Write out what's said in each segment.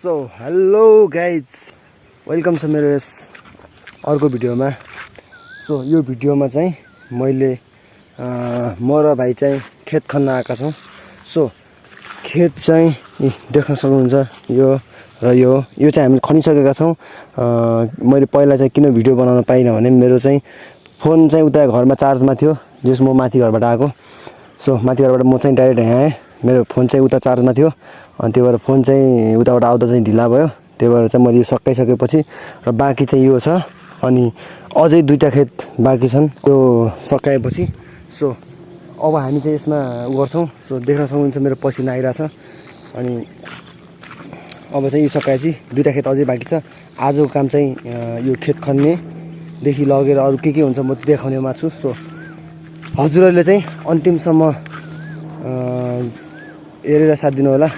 So hello guys welcome छ मेरो यस अर्को भिडियोमा। सो यो भिडियोमा चाहिँ मैले म र भाइ चाहिँ खेत खन्न आएका छौँ। सो खेत चाहिँ देख्न सक्नुहुन्छ यो र यो चाहिँ हामीले खनिसकेका छौँ। मैले पहिला चाहिँ किन भिडियो बनाउन पाइनँ भने मेरो चाहिँ फोन चाहिँ उता घरमा चार्जमा थियो, जस म माथि घरबाट आएको। सो माथि घरबाट म चाहिँ डाइरेक्ट यहाँ आएँ, मेरो फोन चाहिँ उता चार्जमा थियो अनि त्यही भएर फोन चाहिँ उताबाट आउँदा चाहिँ ढिला भयो। त्यही भएर चाहिँ मैले यो सकाइसकेपछि र बाँकी चाहिँ यो छ अनि अझै दुईटा खेत बाँकी छन् त्यो सकाएपछि। सो अब हामी चाहिँ यसमा गर्छौँ। सो देख्न सक्नुहुन्छ मेरो पसिना आइरहेछ अनि अब चाहिँ यो सकाएपछि दुईटा खेत अझै बाँकी छ। आजको काम चाहिँ यो खेत खन्नेदेखि लगेर अरू के हुन्छ म देखाउनेमा छु। सो हजुरहरूले चाहिँ अन्तिमसम्म हेरेर साथ दिनु होला।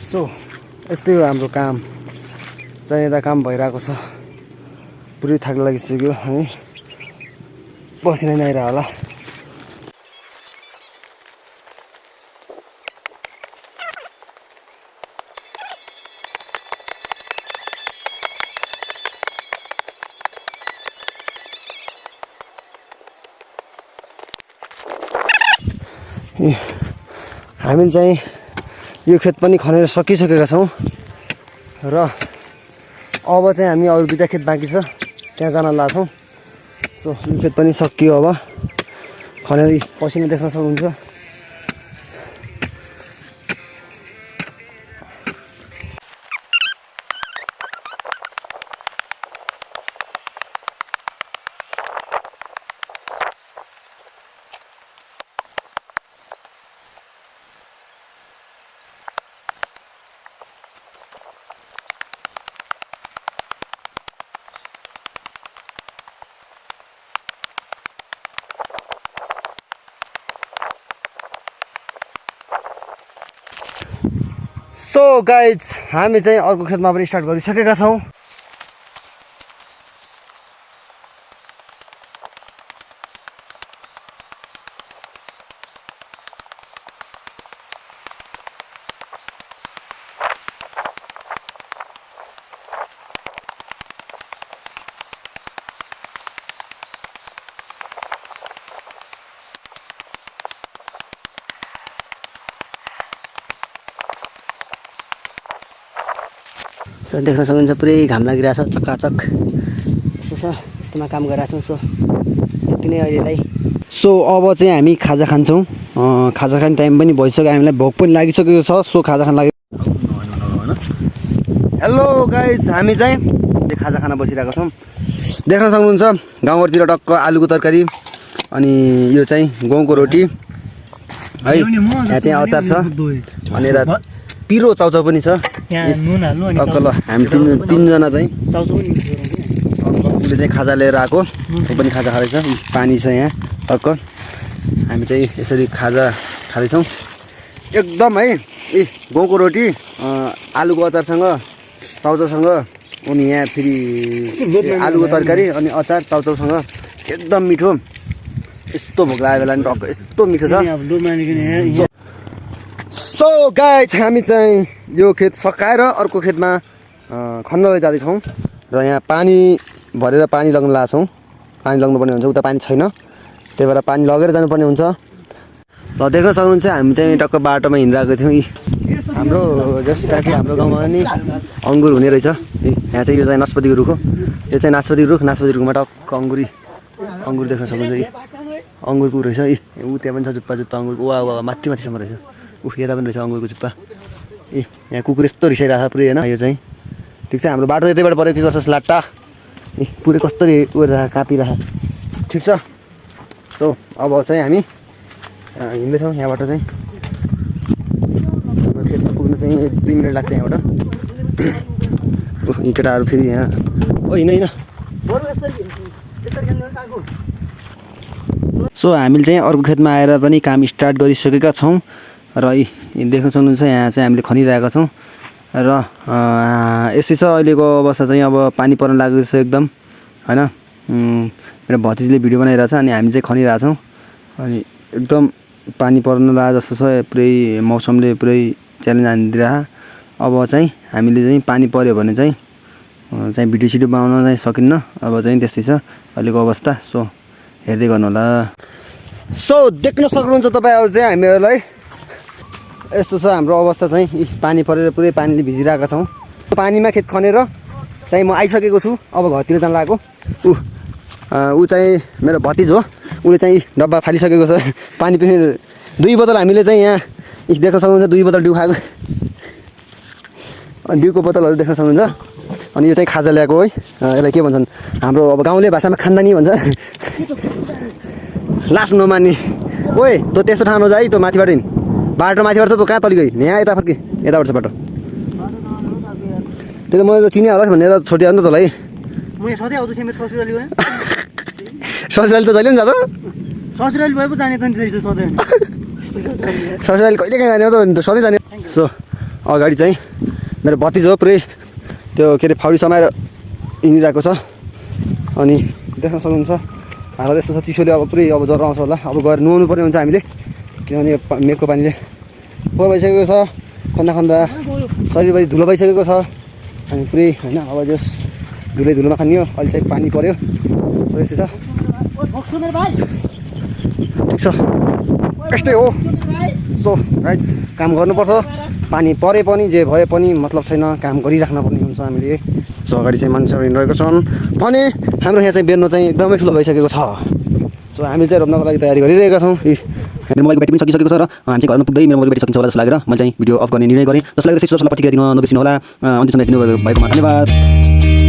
सो यस्तै हो हाम्रो काम चाहिँ। यता काम भइरहेको छ, पुरै थाक लागिसक्यो है, पसिना नै आइरह होला। हामी चाहिँ यो खेत पनि खनेर सकिसकेका छौँ र अब चाहिँ हामी अरू दुईटा खेत बाँकी छ त्यहाँ जान लाग्छौँ। सो यो खेत पनि सकियो, अब खनेर पसिना देख्न सक्नुहुन्छ। सो गाइज हामी चाहिँ अर्को खेतमा पनि स्टार्ट गरिसकेका छौँ। सो देख्न सक्नुहुन्छ पुरै घाम लागिरहेछ, चक्काचक यस्तो छ। यस्तोमा काम गरिरहेको छौँ। सो यति नै अहिलेलाई। सो अब चाहिँ हामी खाजा खान्छौँ। खाजा खाने टाइम पनि भइसक्यो, हामीलाई भोक पनि लागिसकेको छ। सो खाजा खान लाग्यो। हेलो गाइज, हामी चाहिँ खाजा खान बसिरहेको छौँ। देख्न सक्नुहुन्छ गाउँघरतिर टक्क आलुको तरकारी अनि यो चाहिँ गहुँको रोटी है, यहाँ चाहिँ अचार छ अनि यता पिरो चाउचाउ पनि छ। टक्क ल हामी तिनजना चाहिँ उसले चाहिँ खाजा लिएर आएको, ऊ पनि खाजा खाँदैछ। पानी छ यहाँ टक्क। हामी चाहिँ यसरी खाजा खाँदैछौँ एकदम है। गहुँको रोटी आलुको अचारसँग चाउचाउसँग अनि यहाँ फेरि आलुको तरकारी अनि अचार चाउचाउसँग एकदम मिठो। यस्तो भोक लागेको बेला नि टक्क यस्तो मिठो छ। सो गाइज हामी चाहिँ यो खेत सकाएर अर्को खेतमा खन्नलाई जाँदैछौँ र यहाँ पानी भरेर पानी लग्न लाग्छौँ। पानी लग्नुपर्ने हुन्छ, उता पानी छैन, त्यही भएर पानी लगेर जानुपर्ने हुन्छ। र देख्न सक्नुहुन्छ हामी चाहिँ टक्क बाटोमा हिँडिरहेको थियौँ। हाम्रो जस्तो कि हाम्रो गाउँमा नि अङ्गुर हुने रहेछ। यहाँ चाहिँ यो चाहिँ नास्पातीको रुख हो, यो चाहिँ नास्पातीको रुख। नास्पाती रुखमा टक्क अङ्गुर देख्न सक्नुहुन्छ। अङ्गुरको रहेछ ए ऊ त्यहाँ पनि छ जुप्पा जुप्पा अङ्गुरको वा वा माथिसम्म रहेछ यता पनि रहेछ अङ्गुरको जुप्पा ए यहाँ कुकुर यस्तो रिसाइरहेको छ पुरै होइन यो चाहिँ ठिक छ हाम्रो बाटो यतैबाट पऱ्यो के गर्छ लाट्टा ए पुरै कस्तरी उयो काँपिरह ठिक छ सो अब चाहिँ हामी हिँड्दैछौँ यहाँबाट चाहिँ खेतमा पुग्न चाहिँ 1-2 मिनट लाग्छ यहाँबाट यी केटाहरू फेरि यहाँ ओ हिँड सो हामीले चाहिँ अर्को खेतमा आएर पनि काम स्टार्ट गरिसकेका छौँ र देख्न सक्नुहुन्छ यहाँ चाहिँ हामीले खनिरहेका छौँ र यस्तै छ अहिलेको अवस्था चाहिँ अब पानी पर्न लागेको छ एकदम होइन मेरो भतिजीले भिडियो बनाइरहेछ अनि हामी चाहिँ खनिरहेछौँ अनि एकदम पानी पर्न लागेको जस्तो छ पुरै मौसमले पुरै च्यालेन्ज हानिदिइरह अब चाहिँ हामीले चाहिँ पानी पर्यो भने चाहिँ भिडियो सिडियो बनाउन चाहिँ सकिन्न अब चाहिँ त्यस्तै छ अहिलेको अवस्था सो हेर्दै गर्नु होला सो देख्न सक्नुहुन्छ तपाईँहरू चाहिँ हामीहरूलाई यस्तो छ हाम्रो अवस्था चाहिँ पानी परेर पुरै पानीले भिजिरहेका छौँ पानीमा खेत खनेर चाहिँ म आइसकेको छु अब घरतिर जान लागेको ऊ चाहिँ मेरो भतिज हो उसले चाहिँ डब्बा फालिसकेको छ पानी पिउने 2 बोतल हामीले चाहिँ यहाँ देख्न सक्नुहुन्छ 2 बोतल डिउ खाएको अनि डिउको बोतलहरू देख्न सक्नुहुन्छ अनि यो चाहिँ खाजा ल्याएको है यसलाई के भन्छन् हाम्रो अब गाउँले भाषामा खानदानी भन्छ लास नमान्ने ओए तँ त्यस्तो ठाउँ नजा है तँ माथिबाट हिँड बाटो माथिबाट छ तँ कहाँ तली गई यहाँ यता फर्के यताबाट छ बाटो त्यो त मैले चिने होला भनेर छोडिहाल्नु नि त तँलाई ससुराली त जहिले पनि जाँदा ससुराली भए पो जाने त नि सधैँ ससुराली कहिले कहाँ जाने हो त सधैँ जाने सो अगाडि चाहिँ मेरो भतिज हो पुरै त्यो के अरे फाउडी समाएर हिँडिरहेको छ अनि देख्न सक्नुहुन्छ हालत यस्तो छ चिसोले अब पुरै अब ज्वरो आउँछ होला अब गएर नुहाउनु पर्ने हुन्छ हामीले किनभने मेघको पानीले फोहोर भइसकेको छ खन्दा शरीरभरि धुलो भइसकेको छ अनि पुरै होइन अब जस धुलोमा खानियो अहिले चाहिँ पानी पऱ्यो सो यस्तै छ ठिक छ यस्तै हो सो राइट काम गर्नुपर्छ पानी परे पनि जे भए पनि मतलब छैन काम गरिराख्न पर्ने हुन्छ हामीले सो अगाडि चाहिँ मान्छेहरू हिँडिरहेको छन् भने हाम्रो यहाँ चाहिँ बेर्नो चाहिँ एकदमै ठुलो भइसकेको छ सो हामी चाहिँ रोप्नको लागि तयारी गरिरहेका छौँ मेरो मोबाइलको ब्याट्री पनि सकिसकेको छ र हामी चाहिँ घरमा पुग्दै मेरो मोबाइल ब्याट्री सकिन्छ होला जस्तो लागेर मैले चाहिँ भिडियो अफ गर्ने निर्णय गरेँ जसलाई चाहिँ सबैलाई प्रतिक्रिया दिन नबिर्सिनु होला अन्तिम समय दिनुभएकोमा धन्यवाद।